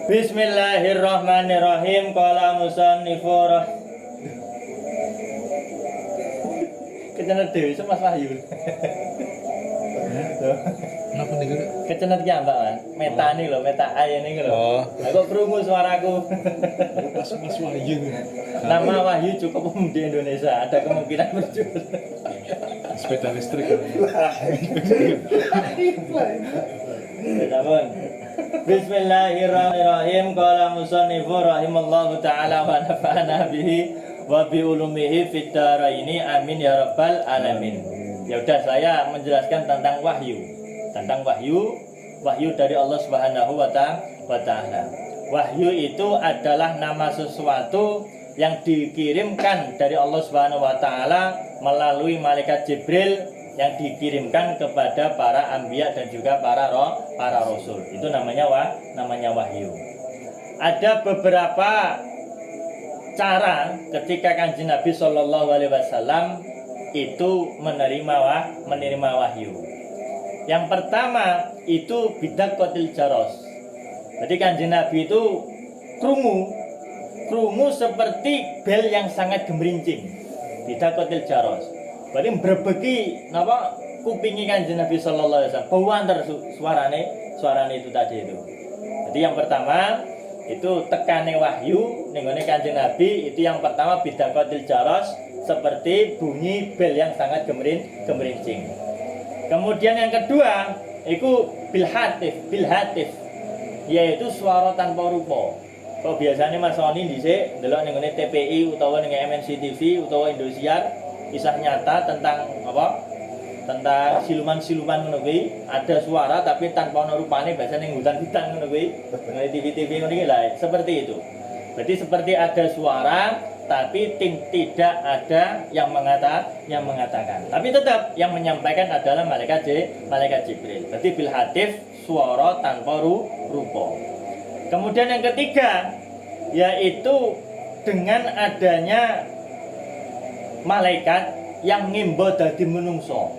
Bismillahirrahmanirrahim. Qala musannifu Kecenet dewi itu Mas Wahyu. Kenapa nih gue? Kecenet ki ambak Mas. Meta nih lho, meta ay ini lho. Oh. Aku krungu suaraku. Mas Wahyu. Nama Wahyu cukup umum di Indonesia. Ada kemungkinan berjual. Sepeda listrik. Betul. Bismillahirrahmanirrahim. Qala musannifu rahimallahu taala wa nafa'ana bihi wa bi ulumihi fid dharaini amin ya rabbal alamin. Ya udah, saya menjelaskan tentang wahyu. Tentang wahyu dari Allah Subhanahu wa taala. Wahyu itu adalah nama sesuatu yang dikirimkan dari Allah Subhanahu wa taala melalui malaikat Jibril yang dikirimkan kepada para anbiya dan juga para rasul. Itu namanya wahyu. Ada beberapa cara ketika Kanjeng Nabi Shallallahu Alaihi Wasallam itu menerima wahyu. Yang pertama itu bidaqatil jaros. Jadi Kanjeng Nabi itu krungu seperti bel yang sangat gemerincing. Bidaqatil jaros. Berarti berbeki napa kupingi Kanjeng Nabi Shallallahu Alaihi Wasallam. Bawanter suarane itu tadi itu. Jadi yang pertama itu tekane wahyu nenggone Kanjeng Nabi itu yang pertama bidaqatil jaros, seperti bunyi bel yang sangat gemerincing. Kemudian yang kedua itu bil hatif yaitu suara tanpa rupa. Kok biasanya Mas Soni dhisik ndelok nenggone TPI utawa ning MNC TV utawa Indosiar kisah nyata tentang apa? Tentang siluman-siluman ngono kuwi, ada suara tapi tanpa ana rupane, biasane ning hutan-hutan ngono kuwi. Ning TV-TV ngono iki lah, seperti itu. Berarti seperti ada suara tapi tidak ada yang mengatakan. Tapi tetap yang menyampaikan adalah malaikat Jibril. Berarti bil hatif, suara tanpa rupa. Kemudian yang ketiga yaitu dengan adanya malaikat yang ngimba dadi menungso.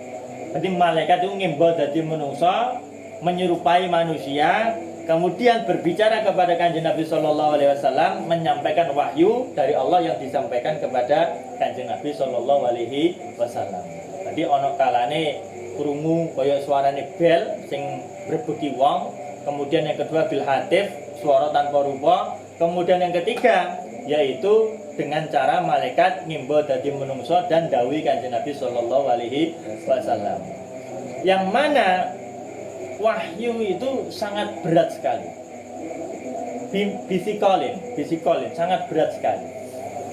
Jadi malaikat itu ngimba dadi menungso, menyerupai manusia, kemudian berbicara kepada Kanjeng Nabi Shallallahu Alaihi Wasallam, menyampaikan wahyu dari Allah yang disampaikan kepada Kanjeng Nabi Shallallahu Alaihi Wasallam. Jadi ono kalane krungu kaya suarane bel sing brebeki wong, kemudian yang kedua bil hatif, suara tanpa rupa, kemudian yang ketiga yaitu dengan cara malaikat ngimba dadi menungso dan dawuh Kanjeng Nabi Shallallahu Alaihi Wasallam. Yang mana wahyu itu sangat berat sekali. Bisikolin sangat berat sekali.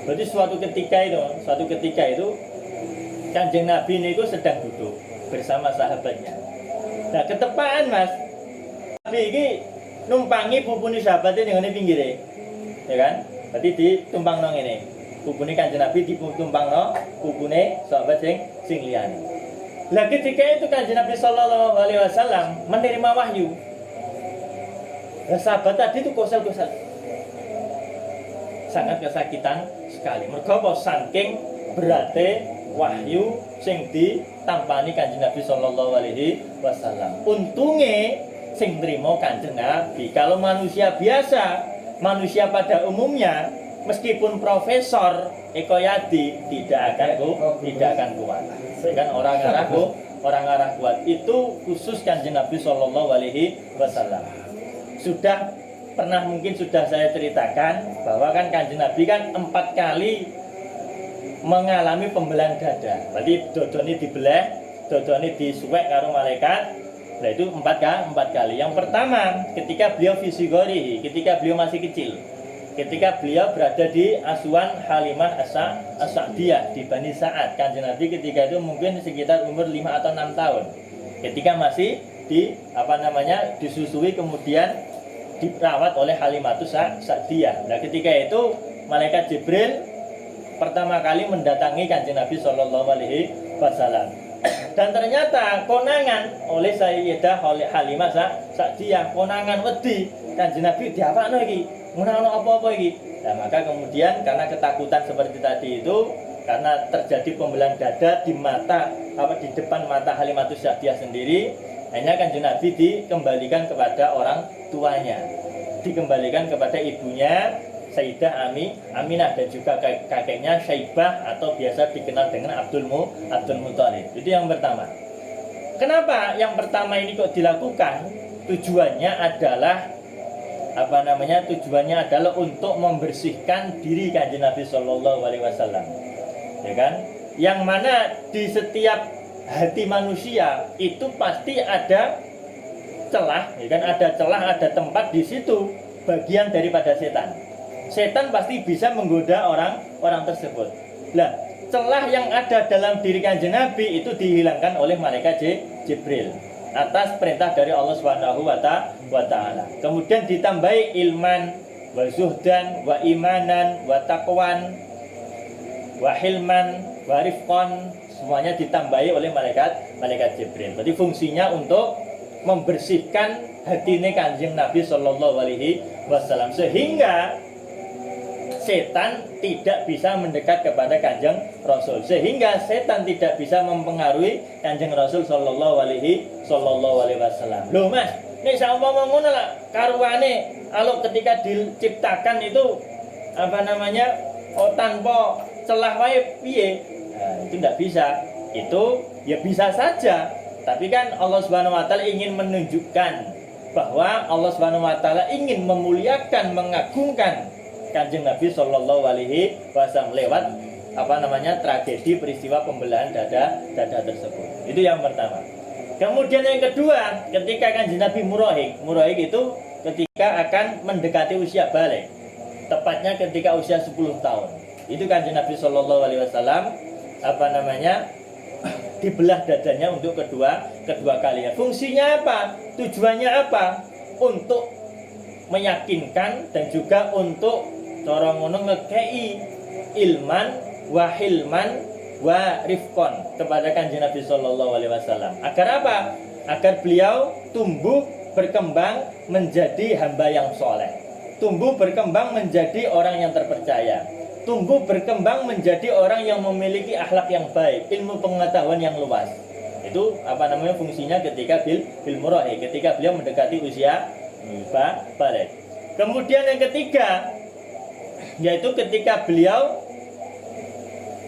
Berarti suatu ketika itu Kanjeng Nabi ini itu sedang duduk bersama sahabatnya. Nah, ketepaan Mas Nabi ini numpangi pupune sahabate ning ngene pinggire. Ya kan? Berarti ditumpang nang ngene. Pupune Kanjeng Nabi ditumpang nang pupune sahabat sing liyane. Lah ketika itu Kanjeng Nabi Shallallahu Alaihi Wasallam menerima wahyu. Lah sahabat tadi itu kosel-kosel. Sangat kesakitan sekali. Mergo apa saking berate wahyu sing ditampani Kanjeng Nabi Shallallahu Alaihi Wasallam. Untunge sing nrimo Kanjeng Nabi. Kalau manusia biasa, manusia pada umumnya, meskipun profesor Eko Yadi tidak akan kuat. Kan orang arah kuat itu khusus Kanjeng Nabi Shallallahu Alaihi Wasallam. Mungkin sudah saya ceritakan bahwa kan Kanjeng Nabi kan 4 kali mengalami pembelahan dada. Berarti dodone dibelah, dodone disuwek karo malaikat. Nah itu 4 kali. Yang pertama ketika beliau fisigori, ketika beliau masih kecil, ketika beliau berada di asuhan Halimah As-Sa'diyah di Bani Sa'ad. Kanjeng Nabi ketika itu mungkin sekitar umur 5 atau 6 tahun. Ketika masih disusui kemudian dirawat oleh Halimah As-Sa'diyah. Nah ketika itu malaikat Jibril pertama kali mendatangi Kanjeng Nabi Shallallahu Alaihi Wasallam. Dan ternyata konangan oleh Sayyidah Halimah Sa'diyah, konangan wedi Kanjeng Nabi diapakno iki? Ngono apa-apa iki? Nah, maka kemudian karena ketakutan seperti tadi itu, karena terjadi pembelahan dada di depan mata Halimah Sa'diyah sendiri, akhirnya Kanjeng Nabi dikembalikan kepada orang tuanya. dikembalikan kepada ibunya Sayyidah Aminah dan juga kakeknya Syaibah atau biasa dikenal dengan Abdul Muthalib. Itu yang pertama. Kenapa yang pertama ini kok dilakukan? Tujuannya adalah Tujuannya adalah untuk membersihkan diri Kanjeng Nabi Shallallahu Alaihi Wasallam, ya kan? Yang mana di setiap hati manusia itu pasti ada celah, ya kan? Ada celah, ada tempat di situ bagian daripada setan. Setan pasti bisa menggoda orang tersebut. Lah, celah yang ada dalam diri Kanjeng Nabi itu dihilangkan oleh malaikat Jibril atas perintah dari Allah Subhanahu wa taala. Kemudian ditambahi ilman wa zuhdan wa imanan wa taqwan wa hilman wa rifqan, semuanya ditambahi oleh malaikat Jibril. Berarti fungsinya untuk membersihkan hatinya Kanjeng Nabi Sallallahu Alaihi Wasallam sehingga setan tidak bisa mendekat kepada Kanjeng Rasul, sehingga setan tidak bisa mempengaruhi Kanjeng Rasul Sallallahu Alaihi Wasallam. Loh Mas, nek saumpama ngono lah karuane kalau ketika diciptakan itu tanpa celah wae piye? Nah, itu tidak bisa. Itu ya bisa saja, tapi kan Allah Subhanahu wa taala ingin menunjukkan bahwa Allah Subhanahu wa taala ingin memuliakan, mengagungkan Kanjeng Nabi Shallallahu Alaihi Wasallam lewat tragedi peristiwa pembelahan dada tersebut. Itu yang pertama. Kemudian yang kedua, ketika Kanjeng Nabi murahik itu ketika akan mendekati usia balik, tepatnya ketika usia 10 tahun. Itu Kanjeng Nabi Shallallahu Alaihi Wasallam dibelah dadanya untuk kedua kalinya. Fungsinya apa? Tujuannya apa? Untuk meyakinkan dan juga untuk cara ngono ngekei ilman wa hilman wa rifqon kepada Kanjeng Nabi Sallallahu Alaihi Wasallam. Agar apa? Agar beliau tumbuh berkembang menjadi hamba yang soleh, tumbuh berkembang menjadi orang yang terpercaya, tumbuh berkembang menjadi orang yang memiliki akhlak yang baik, ilmu pengetahuan yang luas. Itu fungsinya ketika bil murahi, ketika beliau mendekati usia balik. Kemudian yang ketiga, yaitu ketika beliau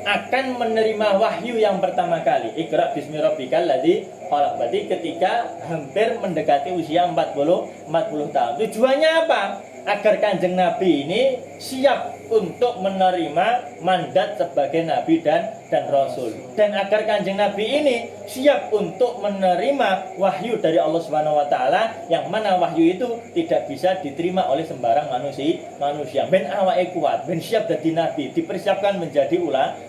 akan menerima wahyu yang pertama kali, Iqra bismi rabbikal ladzi khalaq. Berarti ketika hampir mendekati usia 40 tahun. Tujuannya apa? Agar Kanjeng Nabi ini siap untuk menerima mandat sebagai Nabi dan Rasul, dan agar Kanjeng Nabi ini siap untuk menerima wahyu dari Allah Subhanahu Wa Taala, yang mana wahyu itu tidak bisa diterima oleh sembarang manusia. Ben awake kuat, ben siap jadi Nabi, dipersiapkan menjadi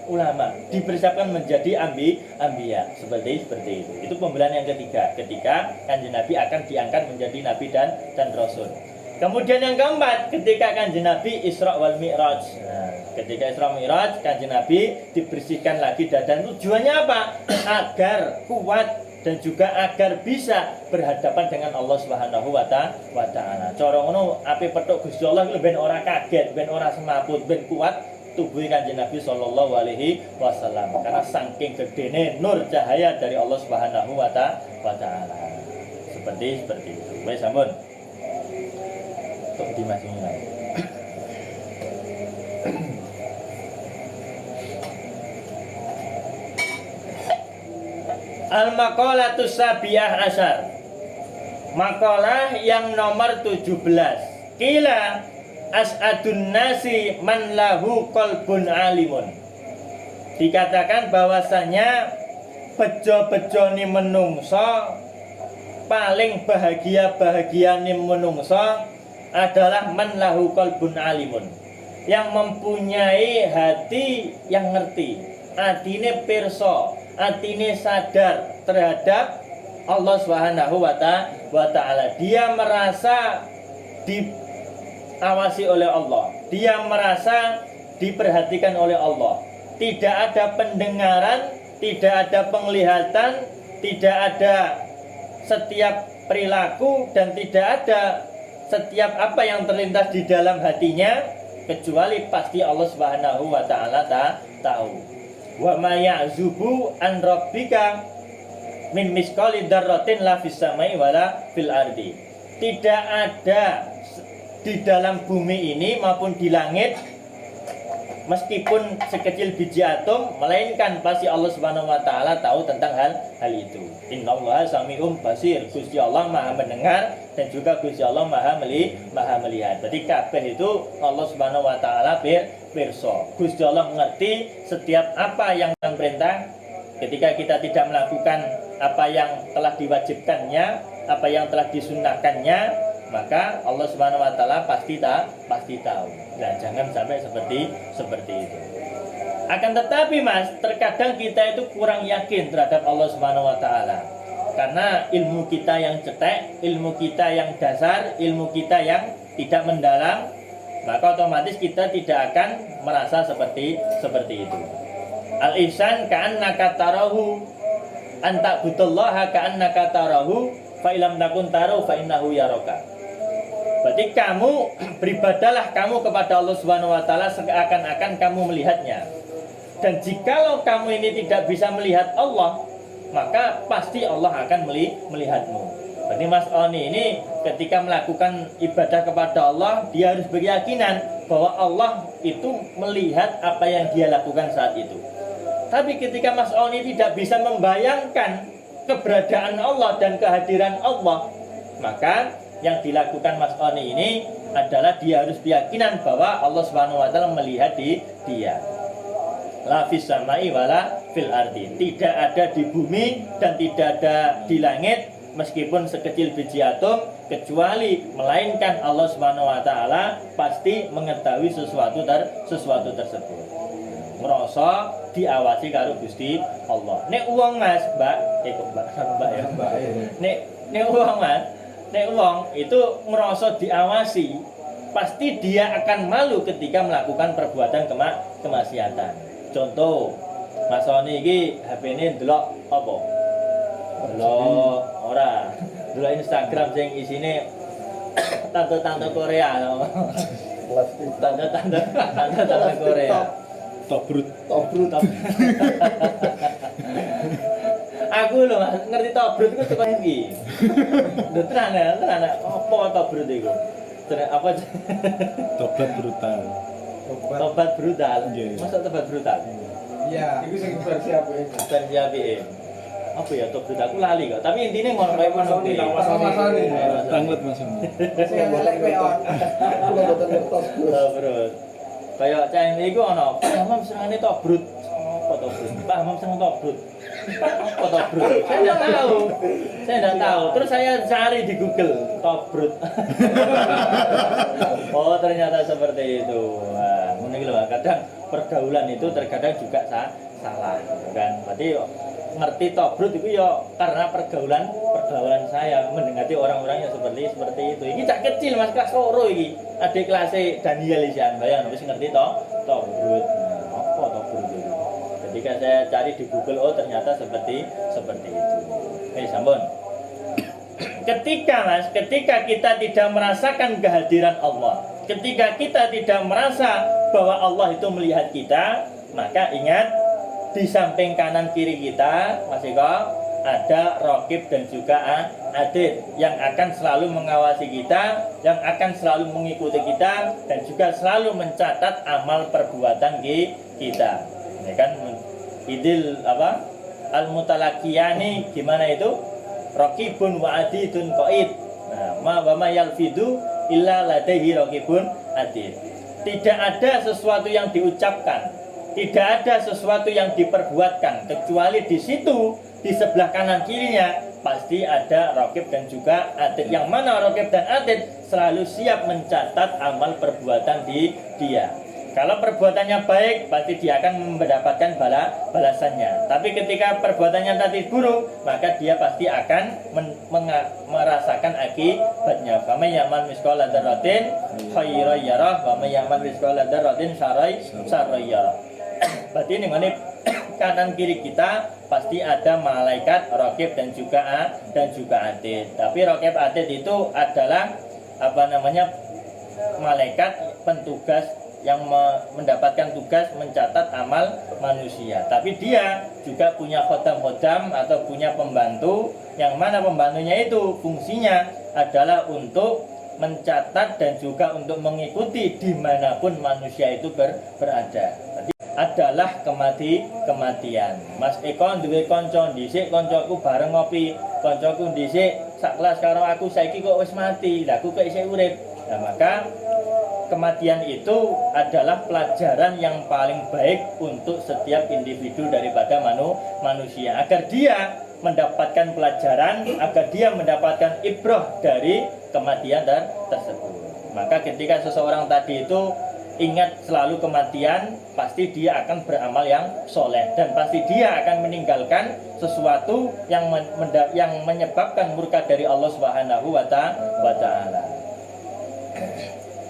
ulama, dipersiapkan menjadi ambiya, seperti itu. Itu pembelahan yang ketiga, ketika Kanjeng Nabi akan diangkat menjadi Nabi dan Rasul. Kemudian yang keempat, ketika Kanjeng Nabi Isra wal Mi'raj. Nah, ketika Isra Mi'raj, Kanjeng Nabi dibersihkan lagi dan tujuannya apa? Agar kuat dan juga agar bisa berhadapan dengan Allah Subhanahu wa taala. Cara ngono ape petuk Gusti Allah ben ora kaget, ben ora semaput, ben kuat tubuh Kanjeng Nabi Sallallahu Alaihi Wasallam, karena saking gedene nur cahaya dari Allah Subhanahu wa taala. Seperti itu. Wes sampun. Untuk dimasukin lagi. Al-maqalatus sabiyah asyar. Makalah yang nomor 17. Kila as'adun nasi man lahu qalbun alimun. Dikatakan bahwasanya bejo-bejone menungso, paling bahagia-bahagiane menungso adalah man lahu qalbun alimun, yang mempunyai hati yang ngerti, atine pirsa, atine sadar terhadap Allah Subhanahu wa taala. Dia merasa diawasi oleh Allah, dia merasa diperhatikan oleh Allah. Tidak ada pendengaran, tidak ada penglihatan, tidak ada setiap perilaku, dan tidak ada setiap apa yang terlintas di dalam hatinya, kecuali pasti Allah Subhanahu wa taala tahu. Wa ma ya'zubu an rabbika min misqali dzarratin la fis samai wala fil ardi. Tidak ada di dalam bumi ini maupun di langit, meskipun sekecil biji atom, melainkan pasti Allah Subhanahu wa taala tahu tentang hal itu. Innallaha sami'un basir. Gusti Allah Maha mendengar dan juga Gusti Allah Maha melihat. Berarti kabeh itu Allah Subhanahu wa taala pirsa. Gusti Allah mengerti setiap apa yang perintah. Ketika kita tidak melakukan apa yang telah diwajibkannya, apa yang telah disunnahkannya, maka Allah Subhanahu wa taala pasti tahu. Nah, jangan sampai seperti itu. Akan tetapi Mas, terkadang kita itu kurang yakin terhadap Allah Subhanahu wa taala. Karena ilmu kita yang cetek, ilmu kita yang dasar, ilmu kita yang tidak mendalam, maka otomatis kita tidak akan merasa seperti itu. Al-ihsan ka'annaka tarahu, anta butullaha ka'annaka tarahu, fa ilam takun tarahu fa innahu yaraka. Berarti kamu beribadahlah kamu kepada Allah Subhanahu wa taala seakan-akan kamu melihatnya. Dan jikalau kamu ini tidak bisa melihat Allah, maka pasti Allah akan melihatmu. Berarti Mas Oni ini ketika melakukan ibadah kepada Allah, dia harus berkeyakinan bahwa Allah itu melihat apa yang dia lakukan saat itu. Tapi ketika Mas Oni tidak bisa membayangkan keberadaan Allah dan kehadiran Allah, maka yang dilakukan Mas Oni ini adalah dia harus keyakinan bahwa Allah Subhanahu wa taala melihat dia. La fis samai wala fil ardi. Tidak ada di bumi dan tidak ada di langit meskipun sekecil biji atom, kecuali melainkan Allah Subhanahu wa taala pasti mengetahui sesuatu tersebut. Ngerasa diawasi karo Gusti Allah. Nek uang Mas, Mbak ya. Nek uang Mas, nek uang itu ngerasa diawasi, pasti dia akan malu ketika melakukan perbuatan kemaksiatan. Contoh, Mas Sony iki HP-ne ndelok apa? Ndelok ora. Ndelok Instagram sing isine tante-tante Korea. Tante-tante Korea. Tobrut. Aku lho Mas, ngerti tobrut iku teko iki. Lho tenan apa tobrut iku? Apa Tobat brutal. tobat brutal? Yeah. Masa tobat brutal? Iya, itu sing versi apa ya? Versi APM. Apa ya tobat aku lali kok. Tapi intinya ngono kayak ngono kuwi. Tanglet Mas. Sing golek peon. Aku boten ngertos, Bro. Tobrut. Kayak cah niku ono, paham senengane tobrut. Apa tobrut? Paham seneng tobrut. Apa tobrut? Saya tidak tahu. Terus saya cari di Google tobrut. Oh, ternyata seperti itu. Wah, mungkin loh. Kadang pergaulan itu terkadang juga salah, kan? Berarti ngerti tobrut itu ya karena pergaulan saya mendekati orang-orang yang seperti itu. Ini cak kecil Mas, kelas loro iki. Adik kelas Daniel Isian bayang wis ngerti tobrut. Nah, apa tobrut itu? Ketika saya cari di Google, oh ternyata seperti itu. Sampun. Ketika kita tidak merasakan kehadiran Allah, ketika kita tidak merasa bahwa Allah itu melihat kita, maka ingat di samping kanan kiri kita, Mas Eko, ada Raqib dan juga Atid yang akan selalu mengawasi kita, yang akan selalu mengikuti kita, dan juga selalu mencatat amal perbuatan kita. Ya kan? Idil apa? Al-mutalaqiyani gimana itu? Raqibun wa Atidun qaid. Nah, ma yalfidu illa ladaihi raqibun Atid. Tidak ada sesuatu yang diucapkan, tidak ada sesuatu yang diperbuatkan, kecuali di situ, di sebelah kanan kirinya pasti ada Raqib dan juga Atid. Yang mana Raqib dan Atid selalu siap mencatat amal perbuatan dia. Kalau perbuatannya baik, pasti dia akan mendapatkan balasannya. Tapi ketika perbuatannya tadi buruk, maka dia pasti akan merasakan akibatnya. Faman ya'mal mithqala dzarratin khairan yarah, wa man ya'mal mithqala dzarratin syarran yarah. Berarti ini kanan kiri kita pasti ada malaikat Raqib dan juga Atid. Tapi Raqib Atid itu adalah malaikat pentugas yang mendapatkan tugas mencatat amal manusia. Tapi dia juga punya khodam-khodam atau punya pembantu, yang mana pembantunya itu fungsinya adalah untuk mencatat dan juga untuk mengikuti dimanapun manusia itu berada. Jadi adalah kematian. Mas Eko duwe kanca dhisik, kancaku bareng ngopi, kancaku dhisik sak kelas karo aku saiki kok wis mati. Lah aku kok isih urip. Nah, maka kematian itu adalah pelajaran yang paling baik untuk setiap individu daripada manusia agar dia mendapatkan pelajaran, agar dia mendapatkan ibrah dari kematian tersebut. Maka ketika seseorang tadi itu ingat selalu kematian, pasti dia akan beramal yang soleh dan pasti dia akan meninggalkan sesuatu yang menyebabkan murka dari Allah Subhanahu wa Ta'ala.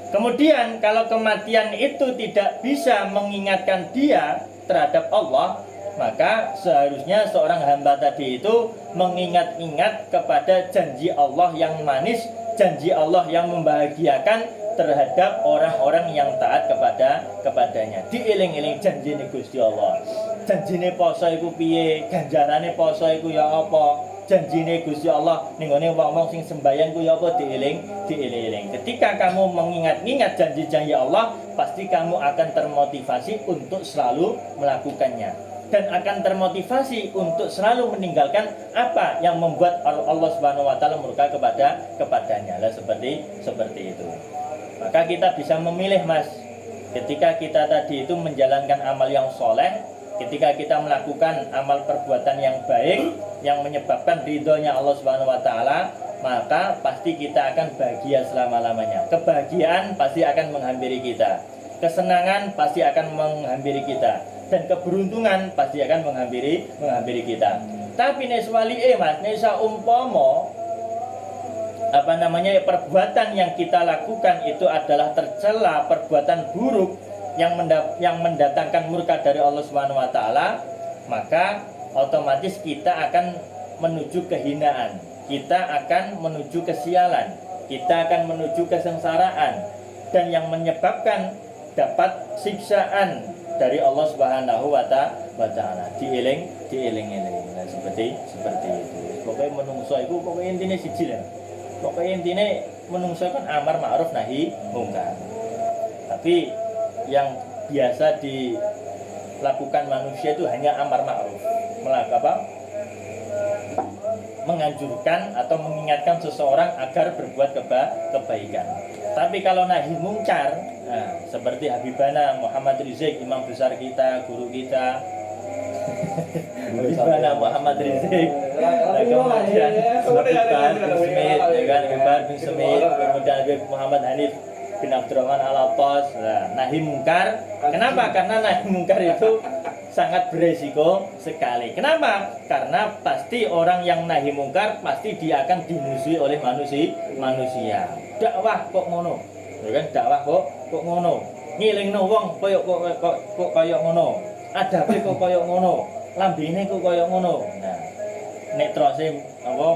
Kemudian kalau kematian itu tidak bisa mengingatkan dia terhadap Allah, maka seharusnya seorang hamba tadi itu mengingat-ingat kepada janji Allah yang manis, janji Allah yang membahagiakan terhadap orang-orang yang taat kepadanya. Dieling-eling janjine Gusti Allah. Janjine poso iku piye? Ganjarane poso iku ya apa? Janjine Gusti Allah ning ngene wong-wong sing sembahyang ku ya apa? Dieling-eling. Ketika kamu mengingat-ingat janji-janji Allah, pasti kamu akan termotivasi untuk selalu melakukannya dan akan termotivasi untuk selalu meninggalkan apa yang membuat Allah Subhanahu wa taala murka kepadanya. Lah seperti itu. Maka kita bisa memilih, Mas. Ketika kita tadi itu menjalankan amal yang soleh, ketika kita melakukan amal perbuatan yang baik yang menyebabkan ridhonya Allah Subhanahu wa taala, maka pasti kita akan bahagia selama-lamanya. Kebahagiaan pasti akan menghampiri kita. Kesenangan pasti akan menghampiri kita dan keberuntungan pasti akan menghampiri kita. Tapi nek wali Mas, nek umpama perbuatan yang kita lakukan itu adalah tercela, perbuatan buruk yang mendatangkan murka dari Allah Subhanahu wa taala, maka otomatis kita akan menuju kehinaan, kita akan menuju kesialan, kita akan menuju kesengsaraan dan yang menyebabkan dapat siksaan dari Allah Subhanahu wa taala. Dieling-eling. Nah, seperti itu. Pokoknya menungso itu pokoknya intinya siji lah. Pokoknya intinya menungso kan amar ma'ruf nahi mungkar. Tapi yang biasa dilakukan manusia itu hanya amar ma'ruf, menganjurkan atau mengingatkan seseorang agar berbuat kebaikan. Tapi kalau nahi mungkar, nah, seperti Habibana Muhammad Rizik, imam besar kita, guru kita, Habibana Muhammad Rizik, kemudian Habib bin Semit, Habib bin Semit, kemudian Habib Muhammad Hanif bin Abdurrahman Al-Atas. Nah, nahi mungkar. Kenapa? Karena nahi mungkar itu sangat beresiko sekali. Kenapa? Karena pasti orang yang nahi mungkar pasti dia akan dimusuhi oleh manusia. Dakwah kok ngono, ya kan? Dakwah kok ngono. Ngilingno wong kok kaya ngono. Adabe kok kaya ngono. Lambene kok kaya ngono. Nah, nek terus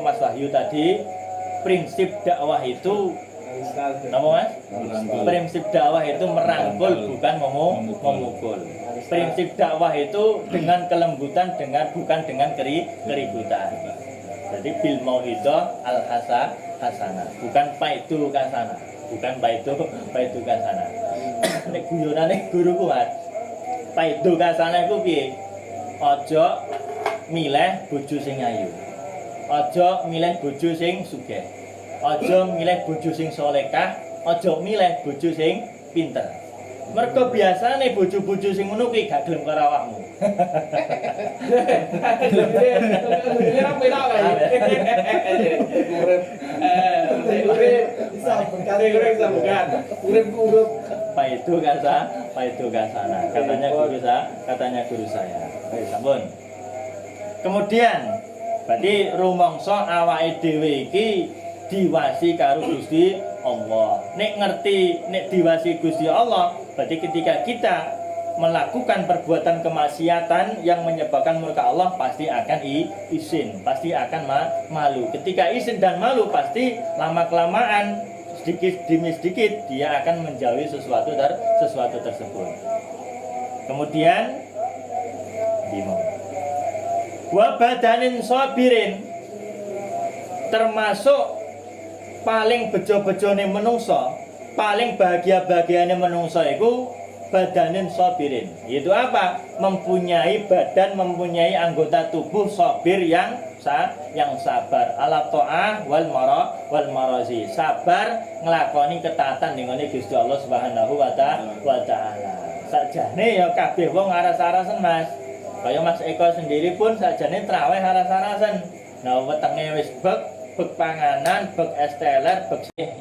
Mas Wahyu tadi, prinsip dakwah itu apa, Mas? Prinsip dakwah itu merangkul bukan memukul. Prinsip dakwah itu dengan kelembutan, bukan dengan keributan. Jadi bil mauidhah al hasanah, bukan paidu kasana, Nek guyonane guruku, Mas, paidu kasana iku piye? Aja milih bojo sing ayu, aja milih bojo sing sugih, aja milih bojo sing solehah, aja milih bojo sing pinter. Mergo biasane bojo-bojo sing ngono kuwi gak gelem karo awakmu. Paidu kasana. Katanya guru saya. Baik, sampun. Kemudian berarti rumangsa awake dhewe iki diwasi karo Gusti Allah. Nek ngerti nek diwasi Gusti Allah, berarti ketika kita melakukan perbuatan kemaksiatan yang menyebabkan murka Allah pasti akan izin, pasti akan malu. Ketika izin dan malu pasti lama-kelamaan sedikit demi sedikit dia akan menjauhi sesuatu tersebut. Kemudian wa badanin sabirin, termasuk paling bejo-bejone menungso, paling bahagia-bahagiane menungso iku badanin sabirin. Itu apa? Mempunyai badan, mempunyai anggota tubuh sabir yang sabar. Ala ta'ah wal marazi. Sabar nglakoni ketaatan ning ngene Gusti Allah Subhanahu wa taala. Sakjane ya kabeh wong aras-arasen Mas. Kaya Mas Eko sendiri pun sakjane traweh aras-arasen. Nah, wetenge wis bek panganan, bek es teler,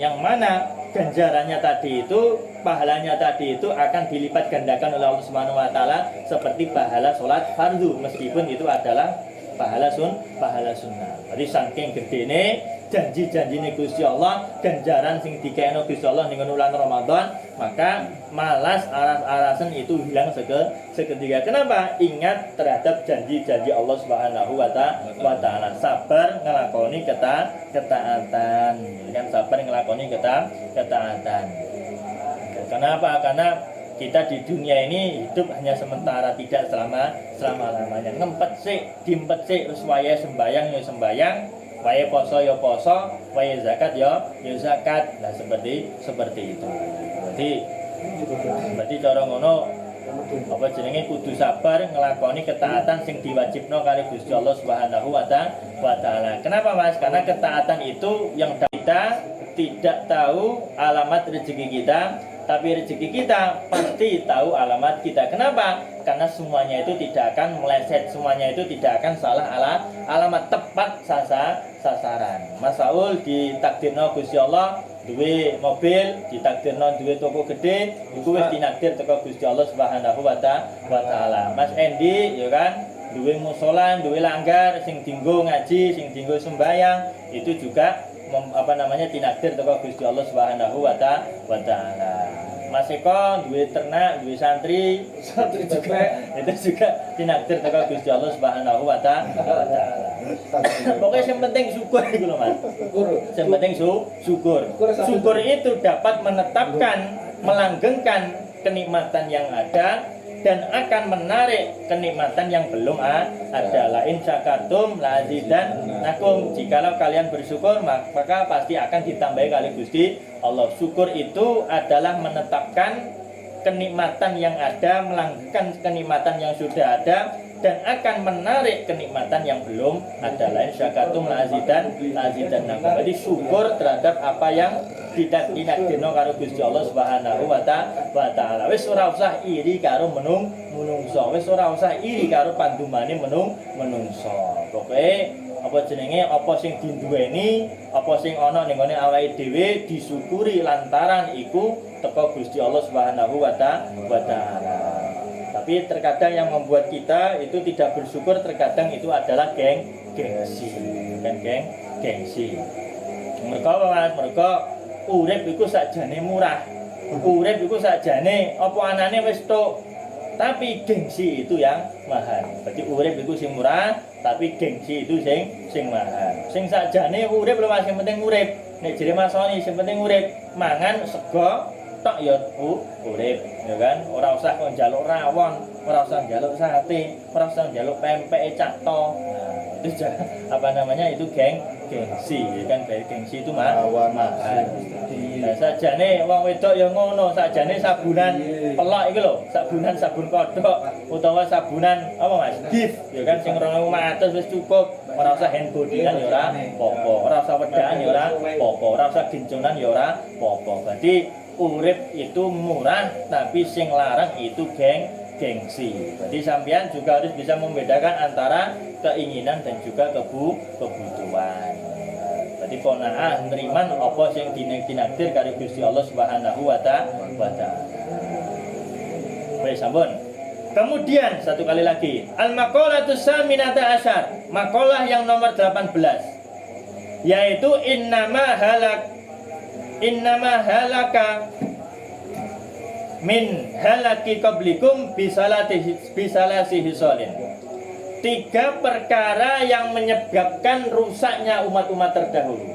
yang mana ganjarannya tadi itu, pahalanya tadi itu akan dilipat gandakan oleh Allah Subhanahu wa taala seperti pahala salat fardu, meskipun itu adalah pahala sunnah. Jadi saking gedene janji-janjine Gusti Allah, ganjaran sing dikekno Gusti Allah ning bulan Ramadan, maka malas aras-arasen itu hilang seketika. Kenapa? Ingat terhadap janji-janji Allah Subhanahu wa taala. Sabar ngelakoni ketaatan. Kan sabar ngelakoni ketaatan. Kenapa? Karena kita di dunia ini hidup hanya sementara, tidak selama-lamanya. Ngempet sik, dimpet sik, terus wayahe sembayang ya sembayang, wayahe poso ya poso, wayahe zakat ya zakat. Nah, seperti itu. Berarti cara ngono apa jenenge kudu sabar ngelakoni ketaatan sing diwajibno kali Gusti Allah Subhanahu wa taala. Kenapa Mas? Karena ketaatan itu yang kita tidak tahu alamat rezeki kita, tapi rezeki kita pasti tahu alamat kita. Kenapa? Karena semuanya itu tidak akan meleset, semuanya itu tidak akan salah alamat, tepat sasaran. Mas Saul ditakdirno Gusti Allah duwe mobil, ditakdirno duwe toko gede, iku wis dinakdir teko Gusti Allah Subhanahu wa taala. Mas Endi ya kan duwe musola, duwe langgar sing dienggo ngaji, sing dienggo sembayang, itu juga tinakdir teko Gusti Allah Subhanahu wa taala. Mas Eko duwe ternak, duwe santri juga itu juga tinakdir teko Gusti Allah Subhanahu wa taala. Pokoknya yang penting syukur itu loh Mas. Yang penting syukur. Syukur itu dapat menetapkan, melanggengkan kenikmatan yang ada dan akan menarik kenikmatan yang belum ada. La in syakartum la azidannakum. Jikalau kalian bersyukur maka pasti akan ditambahi kali Gusti Allah. Syukur itu adalah menetapkan kenikmatan yang ada, melanggengkan kenikmatan yang sudah ada dan akan menarik kenikmatan yang belum ada. Lain syakartum la azidannakum. Jadi syukur terhadap apa yang tidak dinakdirno karo Gusti Allah Subhanahu wa taala. Wis ora usah iri karo menungso, wis ora usah iri karo pandumane menungso. Pokoke apa jenenge, apa sing dinduweni, apa sing ana ning gone awake dhewe disyukuri lantaran iku teko Gusti Allah Subhanahu wa taala. Tapi terkadang yang membuat kita itu tidak bersyukur, terkadang itu adalah gengsi. Kan gengsi. Mereka urip iku sakjane murah. Urip iku sakjane apa anane wis tok. Tapi gengsi itu yang mahal. Berarti urip iku sing murah, tapi gengsi itu sing mahal. Sing sakjane urip lho Mas, sing penting urip. Nek jere Mas Soni sing penting urip, mangan sego tok ya urip, ya kan? Ora usah kok njaluk rawon, ora usah njaluk sate, ora usah njaluk pempek cak to. Nah, itu itu gengsi, ya kan? Gengsi itu mahal. Nah, sajane wong wedok ya ngono, sajane sabunan pelok iki lho, sabun kodok utawa sabunan apa Mas? Gift, ya kan sing 2.500 wis cukup. Ora usah hand bodingan ya ora apa-apa, ora usah wedakan ya ora apa-apa, ora usah genjonan ya ora apa-apa. Berarti urip itu murah, tapi sing larang itu gengsi. Jadi sampean juga harus bisa membedakan antara keinginan dan juga kebutuhan. Jadi qanaah neriman apa sing dinakdir karo Gusti Allah Subhanahu wa taala. Baik, sampun. Kemudian satu kali lagi, al-maqalatus saminata asyar, makalah yang nomor 18, yaitu innama halaka min halaki qablikum bisalasi hisolin. 3 perkara yang menyebabkan rusaknya umat-umat terdahulu.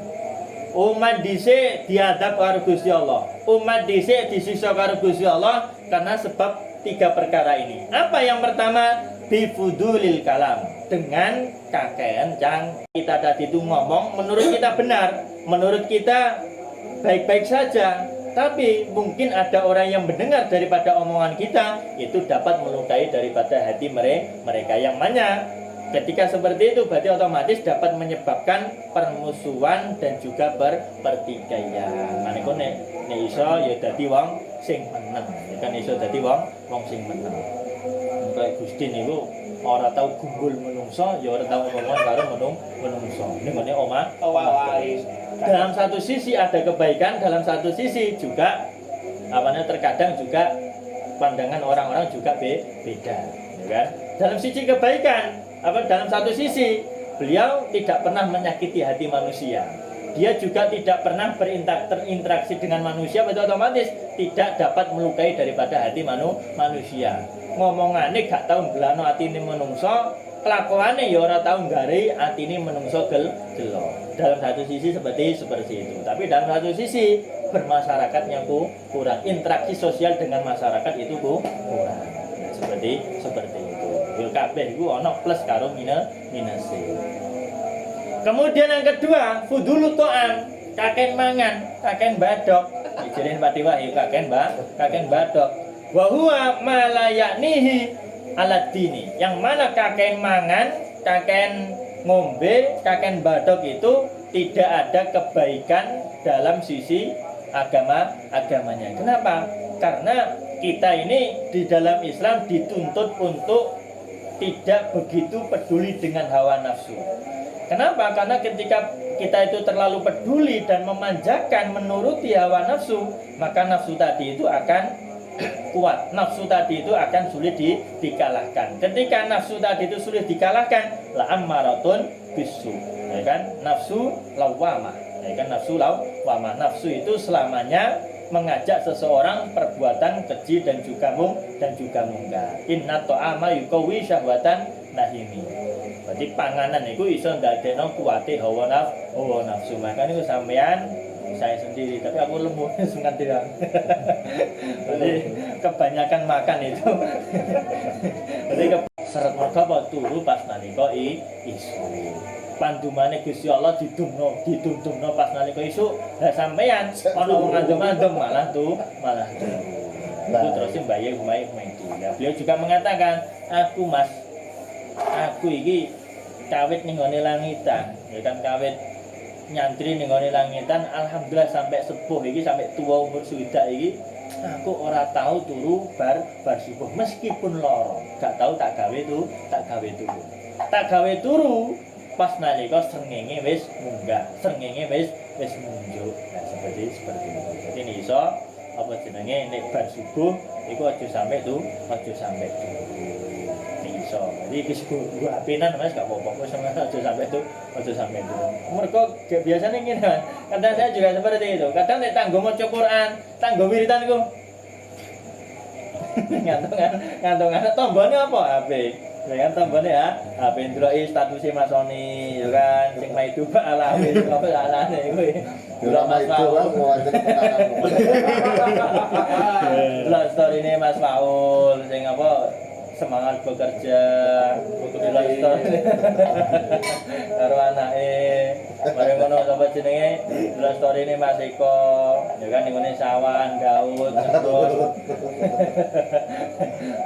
Umat dhisik diadab karo Gusti Allah, umat dhisik disiksa karo Gusti Allah karena sebab 3 perkara ini. Apa yang pertama? Bifudulil kalam. dengan kakean yang kita tadi itu ngomong menurut kita benar, menurut kita baik-baik saja, tapi mungkin ada orang yang mendengar daripada omongan kita itu dapat melukai daripada hati mereka yang mana ketika seperti itu berarti otomatis dapat menyebabkan permusuhan dan juga pertikaian. Maneka nek iso ya dadi wong sing meneng, ya kan iso dadi wong sing meneng. Kayak Gusti niku ora tau gumbul menungso, ya ora tau ngomong karo menungso. Ning ngene omah dalam satu sisi ada kebaikan, dalam satu sisi juga terkadang juga pandangan orang-orang juga beda, ya kan? Dalam sisi kebaikan, dalam satu sisi beliau tidak pernah menyakiti hati manusia. Dia juga tidak pernah berinteraksi dengan manusia, betul otomatis tidak dapat melukai daripada hati manusia. Ngomongane gak tau ngelano atine menungso, kelakuannya ya ora tau nggari atine menungso gelo. Dalam satu sisi seperti itu. Tapi dalam satu sisi bermasyarakatnya kurang, interaksi sosial dengan masyarakat itu kurang. Nah, seperti itu. Yo kabeh iku ana plus karo minus. Kemudian yang kedua, fudulu to'am, kaken mangan, kaken badok. Ijirin patiwa ya kaken badok. Wa huwa ma la yaknihi alat dini. Yang mana kaken mangan, kaken ngombe, kaken badok itu tidak ada kebaikan dalam sisi agamanya. Kenapa? Karena kita ini di dalam Islam dituntut untuk tidak begitu peduli dengan hawa nafsu. Kenapa? Karena ketika kita itu terlalu peduli dan memanjakan menuruti hawa nafsu, maka nafsu tadi itu akan kuat. Nafsu tadi itu akan sulit dikalahkan. Ketika nafsu tadi itu sulit dikalahkan, la ammaratun bisu, ya kan? Nafsu lawamah, ya kan? Nafsu lawamah. Nafsu itu selamanya mengajak seseorang perbuatan keji dan juga mungkar. Inna ta'ama yuqawi syahwatan nahimi. Berarti panganan itu iso ndadekno kuwate hawa nafsu. Makanya itu sampean saya sendiri, tapi aku lemu sungan tidak. Jadi kebanyakan makan itu. Jadi seret mergo turu pas nalika isu. Pandumane Gusti Allah didumno pas nalika isu. Lah sampean ana wong ngandum-andum malah turu. Itu terus mbayang itu. Ya, beliau juga mengatakan, aku iki kawit ning gone langitan, ya kan, kawit nyantri ning gone langitan, alhamdulillah sampai sepuh iki, sampai tua umur swidak iki, aku ora tahu turu bar subuh meskipun loro, gak tahu tak gawe turu pas nalika srengenge wis munggah, srengenge wis munjuk. Nah, seperti itu. Jadi ini iso apa jenenge nek bar subuh iku aja sampai turu. Jadi gua apinan Mas gak apa-apa, wis aja sampai itu. Mereka biasanya ngene kan. Kadang saya juga seperti itu. Kadang nek tanggo maca Quran, tanggo wiridan iku ngantung tombone apa HP. Ya kan tombone ya, HP ndeloki statuse Mas Sony, ya kan sing maidu alami apa alane iku. Dulu Mas Paul. Lah story ini Mas Paul sing apa semangat bekerja, story karo anake. Bareng ngono sapa jenenge? Story ini Mas Eko, ya kan ngene sawan, Daud,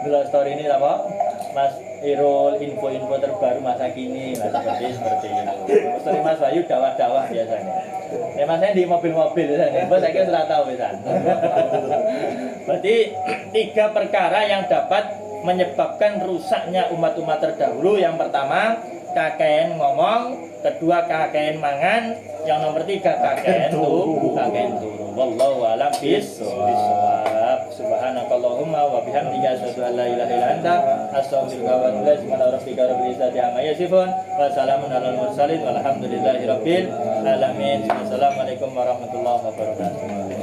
terus. Story ini apa? Mas Irul, info-info terbaru masa kini, seperti itu. Story Mas Bayu dakwah-dakwah biasanya. Ya Mas saya di mobil-mobil biasanya. Bos saya sudah tahu biasanya. Berarti 3 perkara yang dapat menyebabkan rusaknya umat-umat terdahulu. Yang pertama, kakean ngomong, kedua kakean mangan, yang nomor 3 kakean turu. Wallahu a'lam bishawab. Subhanakallahumma wa bihamdika asyhadu an la ilaha illa anta astaghfiruka wa atubu ilaik. Subhana rabbika rabbil izzati amma yasifun wa salamun alal mursalin walhamdulillahi rabbil alamin. Assalamualaikum warahmatullahi wabarakatuh.